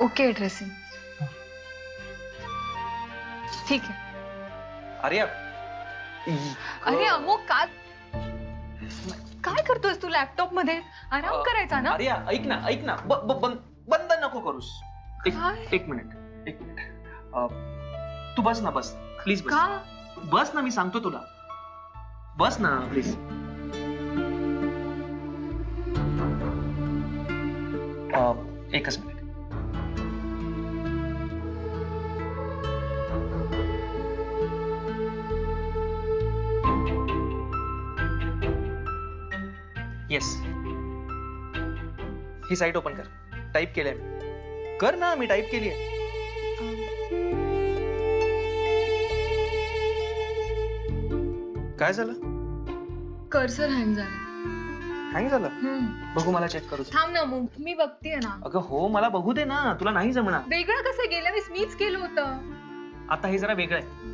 Okay dressing ठीक आहे. आर्या अरे अमोक काय करतोयस तू लॅपटॉप मध्ये? आराम करायचा ना. आर्या ऐक ना बंद नको करूस. काय? एक मिनिट तू बस ना, बस प्लीज बस. का? बस ना, मी सांगतो तुला. बस ना प्लीज. एकच मिनिट. येस, ही साईट ओपन कर. टाईप केलंय मी. कर ना, मी टाईप केली आहे. काय झालं? कर्सर हँग झाला. हँग झालं? बघू, मला चेक करू दे. थांब ना मग मी बघतेय ना. अगं हो, मला बघू दे ना. तुला नाही जमणार. वेगळं कसं गेल्या वेळेस मीच केलं होतं. आता हे जरा वेगळं आहे.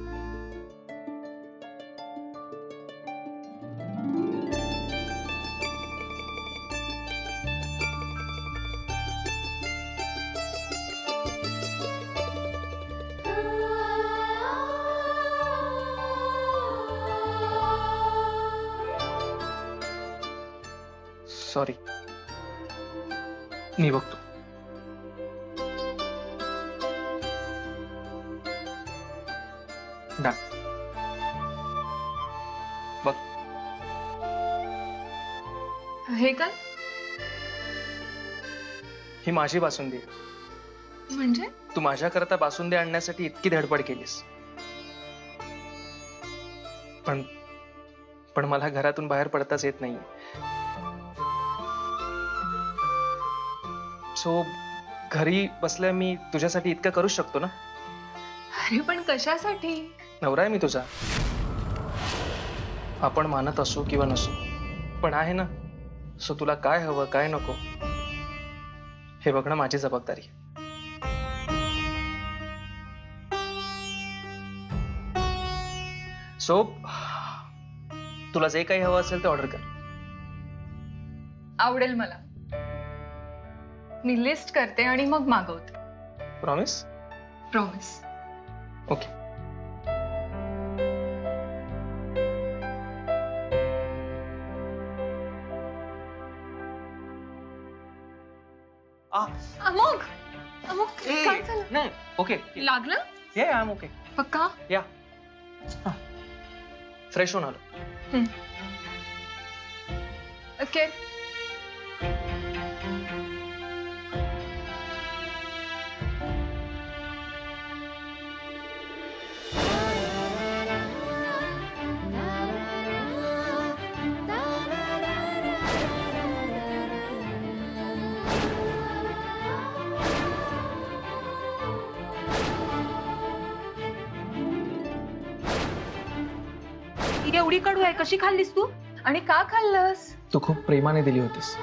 सॉरी, मी बघतो. डन. बघ, हे काय ही माझी बासुंदी आहे. म्हणजे? तू माझ्याकरता बासुंदी आणण्यासाठी इतकी धडपड केलीस, पण पण मला घरातून बाहेर पडताच येत नाही. सो घरी बसल्या मी तुझ्यासाठी इतकं करूच शकतो ना. अरे पण कशासाठी? नवरा आहे मी तुझा. आपण मानत असो किंवा नसो, पण आहे ना. सो तुला काय हवं काय नको हे बघणं माझी जबाबदारी. सो तुला जे काही हवं असेल ते ऑर्डर कर. आवडेल मला. मी लिस्ट करते आणि मग मागवते. Promise? Promise. Okay. Amok Amok काय झालं? नाही, ओके. लागलं? ये, आय एम ओके. पक्का? या, फ्रेश होऊन आलो. ओके. एवढी कडू आहे, कशी खाल्लीस तू? आणि का खाल्लंस? तू खूप प्रेमाने दिली होतीस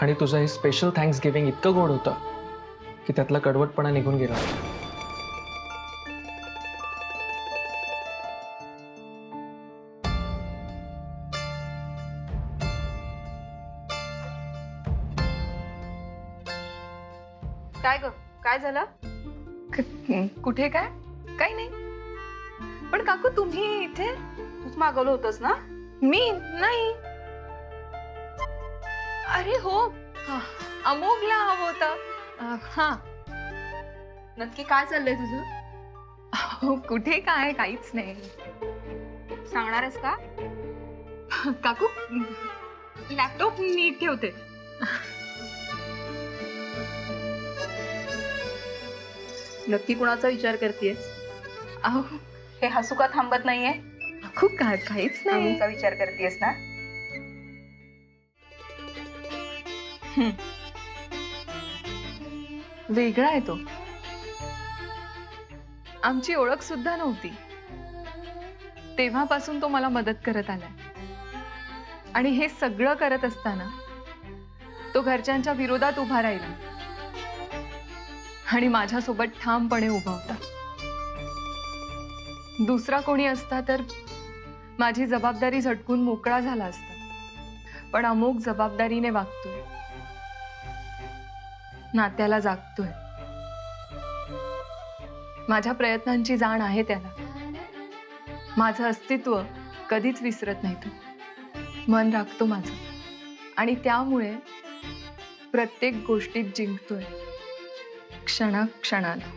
आणि तुझं हे स्पेशल थँक्स गिव्हिंग इतकं गोड होतं की त्यातला कडवटपणा निघून गेला. काय ग, काय झालं? कुठे काय? काही नाही. पण काकू तुम्ही इथे? तूच मागवलं होतंस ना? मी नाही. अरे हो, अमोघला हवं होतं. हा. नक्की काय चाललंय तुझं? हो, कुठे काय, काहीच नाही. सांगणार आहेस का? काकू लॅपटॉप नीट ठेवते. नक्की कुणाचा विचार करतेस? अहो हे हसू का थांबत नाहीये? काकू काहीच नाही. अमोलचा विचार करतेस ना? वेगळा आहे तो. आमची ओळख सुद्धा नव्हती. तेव्हापासून तो मला मदत करत आलाय. आणि हे सगळं करत असताना तो घरच्यांच्या विरोधात उभा राहिला आणि माझ्यासोबत ठामपणे उभा होता. दुसरा कोणी असता तर माझी जबाबदारी झटकून मोकळा झाला असता. पण अमोघ जबाबदारीने वागतोय. नात्याला जागतोय. माझ्या प्रयत्नांची जाण आहे त्याला. माझं अस्तित्व कधीच विसरत नाही तो. मन राखतो माझं आणि त्यामुळे प्रत्येक गोष्टीत जिंकतोय क्षणाक्षणाला.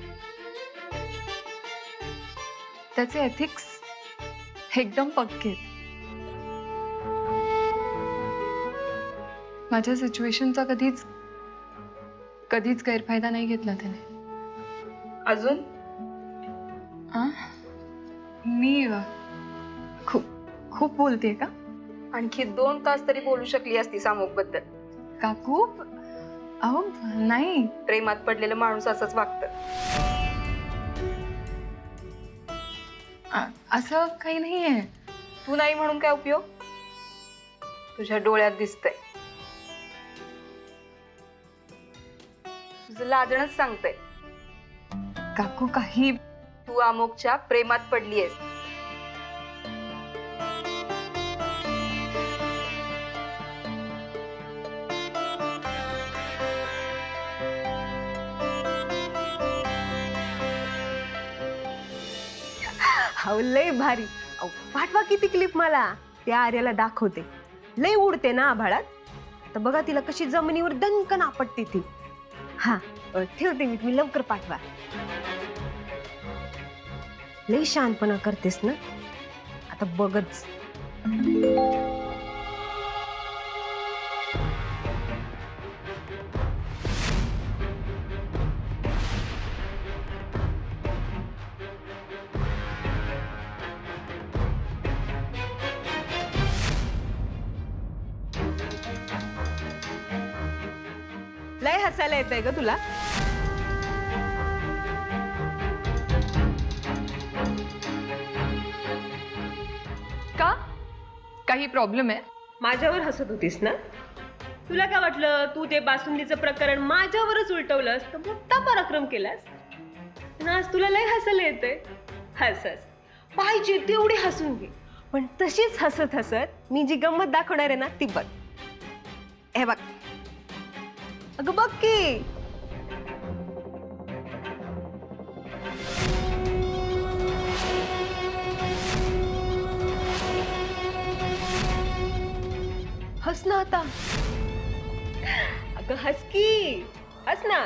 त्याचे एथिक्स एकदम पक्के आहेत. माझ्या सिच्युएशनचा कधीच गैरफायदा नाही घेतला त्याने. अजून आ? मी खूप बोलतेय का? आणखी 2 तास तरी बोलू शकली असती सामूक बद्दल. काकू अहो नाही. प्रेमात पडलेलं माणूस असंच वागतं. असं काही नाहीये. तू नाही म्हणून काय उपयोग? तुझ्या डोळ्यात दिसतंय. तुझं लाजणच सांगतंय. काकू काही तू अमोकच्या प्रेमात पडलीयस. लय भारी. पाठवा किती क्लिप मला. त्या आर्याला दाखवते. लय उडते ना आभाळात. तर बघा तिला कशी जमिनीवर दणकन आपटते ती. हा ठेवते मी. तुम्ही लवकर पाठवा. लय शानपणा करतेस ना. आता बघच. लय हसायला येतंय ग तुला. का? काही प्रॉब्लेम आहे? माझ्यावर हसत होतीस ना. तुला काय वाटलं तू ते बासुंदीचं प्रकरण माझ्यावरच उलटवलंस तर मोठा पराक्रम केलास. आणि आज तुला लय हसायला येतंय. हस पाहिजे तेवढी हसून घे. पण तशीच हसत हसत मी जी गंमत दाखवणार आहे ना ती बघ. हे बघ. अगं बघ की. हस ना आता. अगं हस की. हस ना.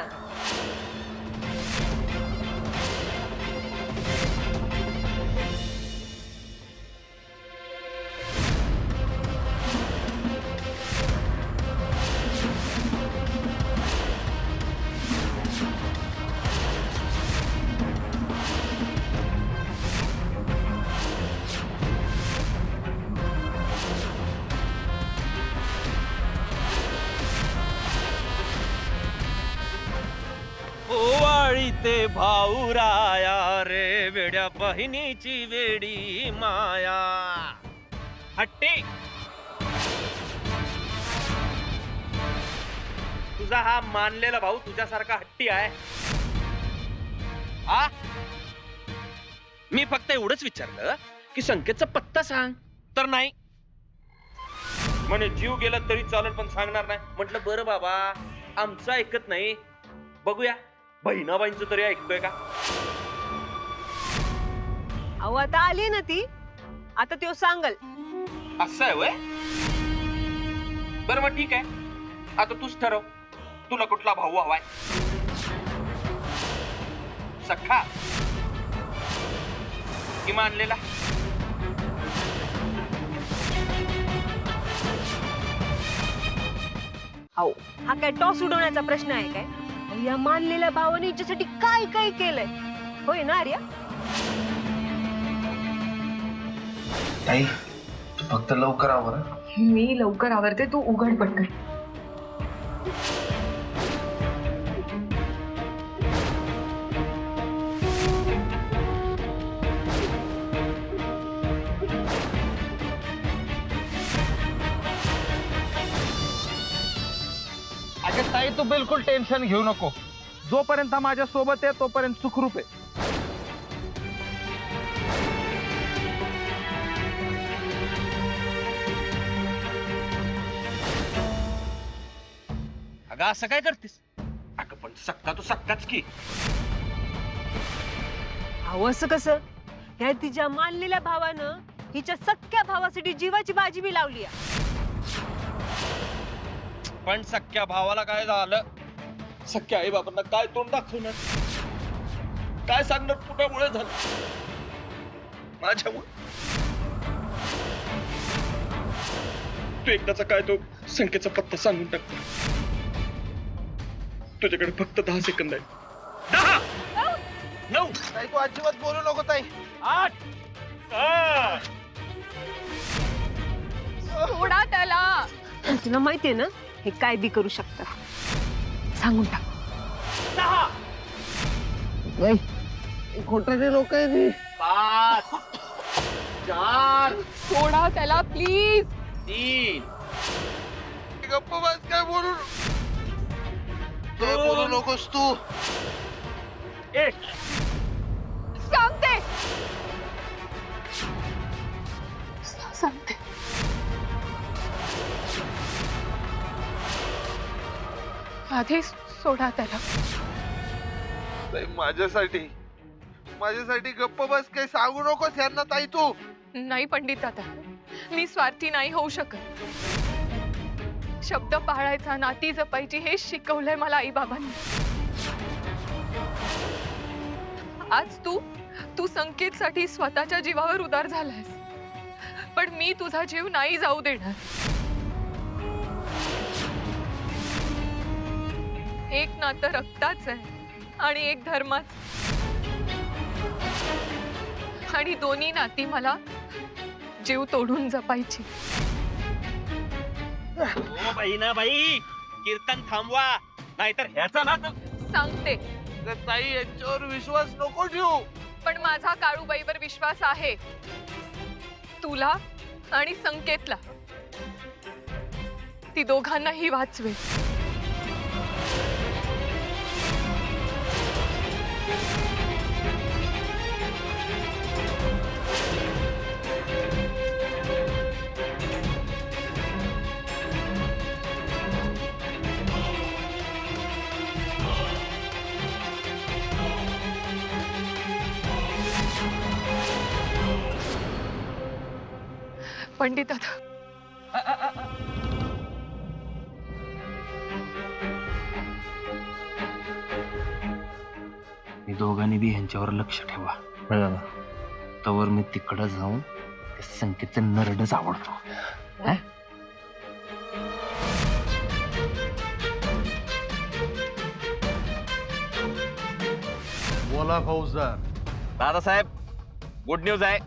ओवाळी ते भाऊराया रे वेड्या बहिणीची वेडी माया. हट्टी तुझा हा मानलेला भाऊ तुझ्यासारखा हट्टी आहे? आ मी फक्त एवढंच विचारलं की संकेतचा पत्ता सांग तर नाही म्हणे. जीव गेला तरी चालेल पण सांगणार नाही. म्हटलं बरं बाबा आमचं ऐकत नाही. बघूया बहिणाबाईंचं तरी ऐकतोय का. अहो आता आली ना ती. आता तो सांगल. असं आहे वय. बरं मग ठीक आहे. आता तूच ठरव तुला कुठला भाऊ हवाय. सख्खा की मानलेला. अहो हा काय टॉस उडवण्याचा प्रश्न आहे काय. या मानलेल्या भावाने हिच्यासाठी काय काय केलंय. होय ना आर्या. ताई तू फक्त लवकर आवर. मी लवकर आवरते. तू उघड पटकन. अगं ताई तू बिलकुल टेन्शन घेऊ नको. जोपर्यंत माझ्या सोबत आहे तोपर्यंत सुखरूप आहे. अगं असं काय करतेस. अगं पण सक्का तो सक्काच की. अहो असं कसं? ह्या तिच्या मानलेल्या भावानं हिच्या सख्ख्या भावासाठी जीवाची बाजी बी लावली आहे. पण सख्या भावाला काय झालं? सख्या आई बाबांना काय तोंड दाखवणार? काय सांगणार? कुणामुळे झालं? माझ्यामुळे. तू एकदाचा काय तो संख्येचा पत्ता सांगून टाकतो. तुझ्याकडे फक्त 10 सेकंद आहे. 10, 9, ताई तू अजिबात बोलू नको ताई. 8, 7. सोडा त्याला. तुला माहितीये ना हे काय बी करू शकता. सांगून टाक. 6, खोटाचे लोक आहे 5, 4, सोडा त्याला प्लीज. 3. गप्प बस. काय बोलू नकोस तू. 1. सांगते. सांगते. आधी सोडा त्याला. ताई माझ्यासाठी गप्प बस. काही सांगू नकोस यांना ताई तू. नाही पंडित दादा, मी स्वार्थी नाही होऊ शकत. शब्द पाळायचा, नाती जपायची हे शिकवलंय मला आई बाबांनी. आज तू संकेतसाठी स्वतःच्या जीवावर उदार झालायस, पण मी तुझा जीव नाही जाऊ देणार. एक नातं रक्ताच आहे आणि एक धर्माच, आणि दोन्ही नाती मला जीव तोडून जपायची. ओ बाई ना बाई, कीर्तन थांबवा, नाहीतर ह्याचा ना सांगते. ताई यांच्यावर विश्वास नको ठेवू. पण माझा काळूबाईवर विश्वास आहे. तुला आणि संकेतला, ती दोघांनाही वाचवे. पंडित दादा, मी दोघांनी बी ह्यांच्यावर लक्ष ठेवा. तवर मी तिकडं जाऊन त्या संकेतचं नरडच आवडतो. बोला फौजदार. दादासाहेब, गुड न्यूज आहे.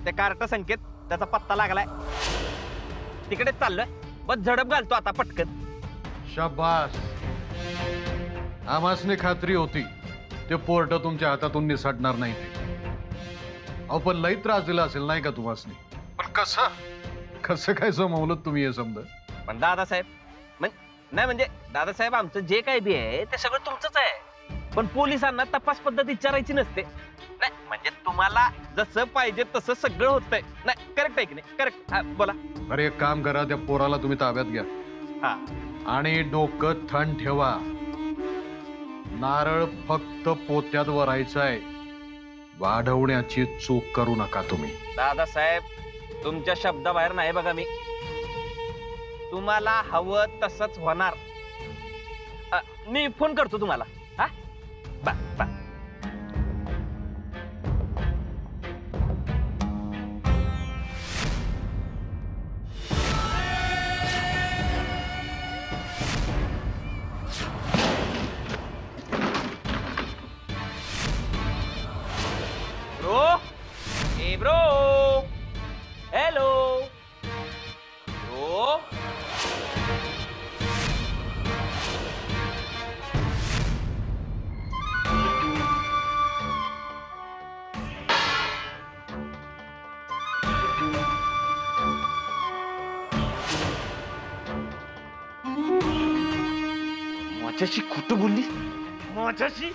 ते कार्ट संकेत, त्याचा पत्ता लागलाय. तिकडेच चाललोय, बस झडप घालतो आता पटकन. शाबास. आमासने खात्री होती ते पोर्ट तुमच्या हातातून निसटणार नाही ते. अहो पण लई त्रास दिला असेल नाही का तुम्हासनी? पण कसं काय जमवलं तुम्ही हे समजा? पण दादासाहेब नाही म्हणजे दादासाहेब, आमचं जे काय बी आहे ते सगळं तुमचंच आहे. पण पोलिसांना तपास पद्धत विचारायची नसते. नाही म्हणजे तुम्हाला जसं पाहिजे तसं सगळं होतंय. नाही करेक्ट आहे की नाही? करेक्ट. बोला. अरे एक काम करा, त्या पोराला तुम्ही ताब्यात घ्या. हा. आणि डोकं थंड ठेवा. नारळ फक्त पोत्यात वरायचं आहे. वाढवण्याची चूक करू नका तुम्ही. दादासाहेब, तुमच्या शब्दाबाहेर नाही बघा मी. तुम्हाला हवं तसंच होणार. मी फोन करतो तुम्हाला. हा बा बा. ब्रो, ए ब्रो, हॅलो ब्रो. माझ्याशी खोटं बोलली? माझ्याशी?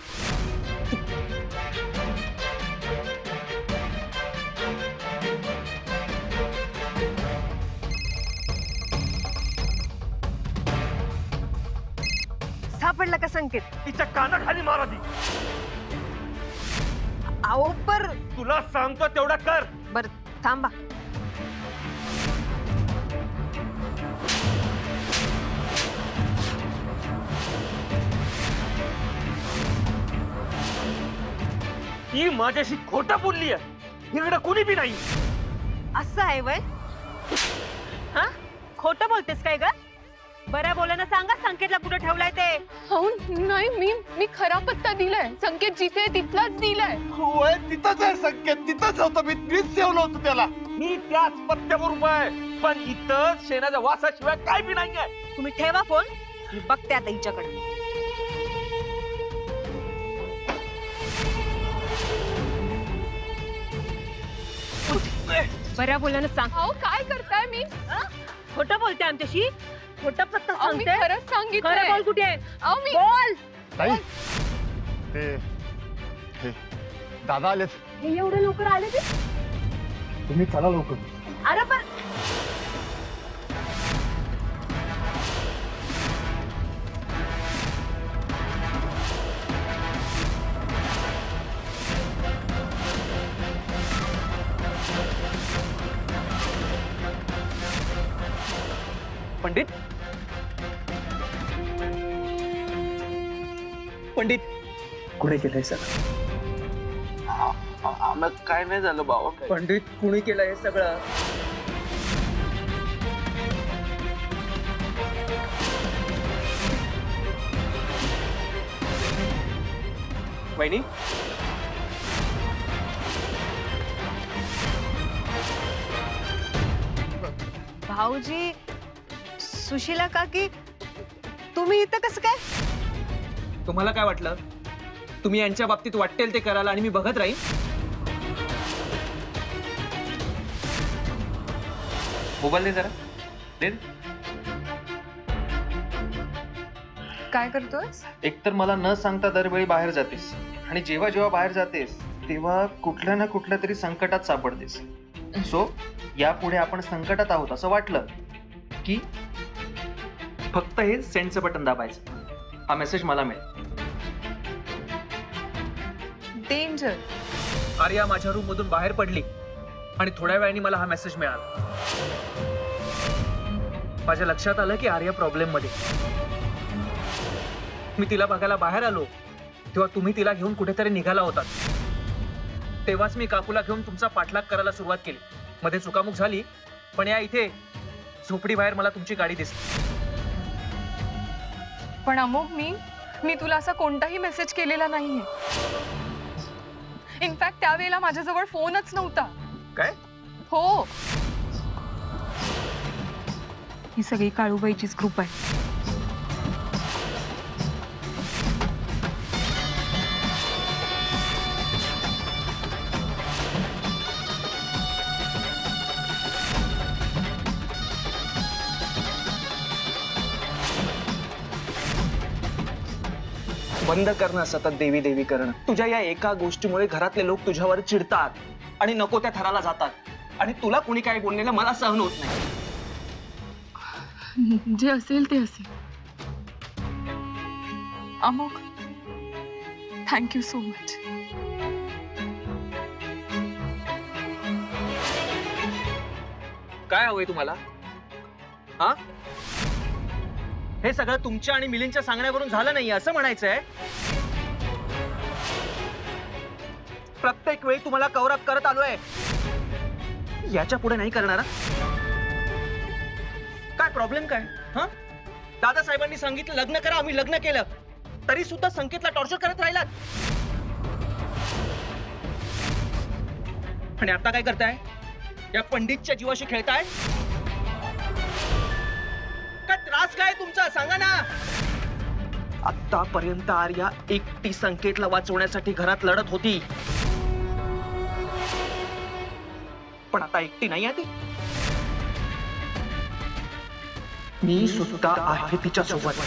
सापडला का संकेत? तिच्या कानाखाली मारा ती. अहो पर तुला सांगतो तेवढा कर. बर थांबा. ती माझ्याशी खोटं बोलली आहे. इकडे कोणी बी नाही. असं आहे वय? हा खोटं बोलतेस काय ग? बऱ्या बोलानं सांगा संकेतला कुठं ठेवलाय ते. हो नाही, मी खरा पत्ता दिलाय. संकेत जिथे आहे तिथलाच दिलाय. होय तिथंच आहे संकेत, तिथंच होतं. मीच ठेवलं होतं त्याला. मी त्याच पत्त्यावर उभा आहे. पण इथं शेणाच्या वासाशिवाय काय बी नाहीये. तुम्ही ठेवा फोन, मी बघते आता हिच्याकडे. बऱ्या बोलानं सांग. अहो काय करताय? मी खोटं बोलते आमच्याशी. खोटा पत्ता अहो, मी सांगते. खरंच खरं सांगितलंय. बोल कुठे आहे? अहो मी बोल. ताई ते दादा आलेत. हे एवढं लवकर आले ते? तुम्ही चला लवकर. अरे पण पंडित पंडित कुणी केलंय सगळं? आम्हाला काय नाही झालं बाबा. पंडित कुणी केलंय हे सगळं? वहिनी भाऊजी, सुशीला काकी, तुम्ही इथं कसं काय? तुम्हाला काय वाटलं? तुम्ही यांच्या बाबतीत वाटेल ते कराल आणि मी बघत राहीन? मोबाईल दे जरा. दे. काय करतोयस? एकतर मला न सांगता दरवेळी बाहेर जातेस आणि जेव्हा जेव्हा बाहेर जातेस तेव्हा कुठल्या ना कुठल्या तरी संकटात सापडतेस. सो यापुढे आपण संकटात आहोत असं वाटलं की फक्त हे सेंडचं बटन दाबायचं. हा मेसेज मला मिळेल. डेंजर. आर्या माझ्या रूम मधून बाहेर पडली आणि थोड्या वेळाने मला हा मेसेज मिळाला. माझ्या लक्षात आलं की आर्या प्रॉब्लेम मध्ये. मी तिला बघायला बाहेर आलो तेव्हा तुम्ही तिला घेऊन कुठेतरी निघाला होता. तेव्हाच मी काकूला घेऊन तुमचा पाठलाग करायला सुरुवात केली. मध्ये चुकामुक झाली पण या इथे झोपडी बाहेर मला तुमची गाडी दिसली. पण अमोघ, मी तुला असा कोणताही मेसेज केलेला नाहीये. इनफॅक्ट त्यावेळेला माझ्याजवळ फोनच नव्हता. काय? हो, ही सगळी काळूबाईचीच ग्रुप आहे. बंद करणं सतत देवी देवी करणं. तुझ्या या एका गोष्टीमुळे घरातले लोक तुझ्यावर चिडतात आणि नको त्या थराला जातात आणि तुला कोणी काय बोललेलं मला सहन होत नाही. जे असेल ते असेल. अमोघ, थँक्यू सो मच. काय हवंय तुम्हाला? हा, हे सगळं तुमच्या आणि मिलिंदच्या सांगण्यावरून झालं नाही असं म्हणायचंय? प्रत्येक वेळी तुम्हाला कव्हर अप करत आलोय. याच्या पुढे नाही करणार. काय प्रॉब्लेम काय? हा, दादासाहेबांनी सांगितलं लग्न करा, आम्ही लग्न केलं तरी सुद्धा संकेतला टॉर्चर करत राहिलात. आणि आता काय करताय? या पंडितच्या जीवाशी खेळताय. काय त्रास काय तुमचा सांगा ना. आतापर्यंत आर्या एकटी संकेतला वाचवण्यासाठी घरात लढत होती पण आता एकटी नाही आहे ती. मी सुद्धा आहे तिच्या सोबत.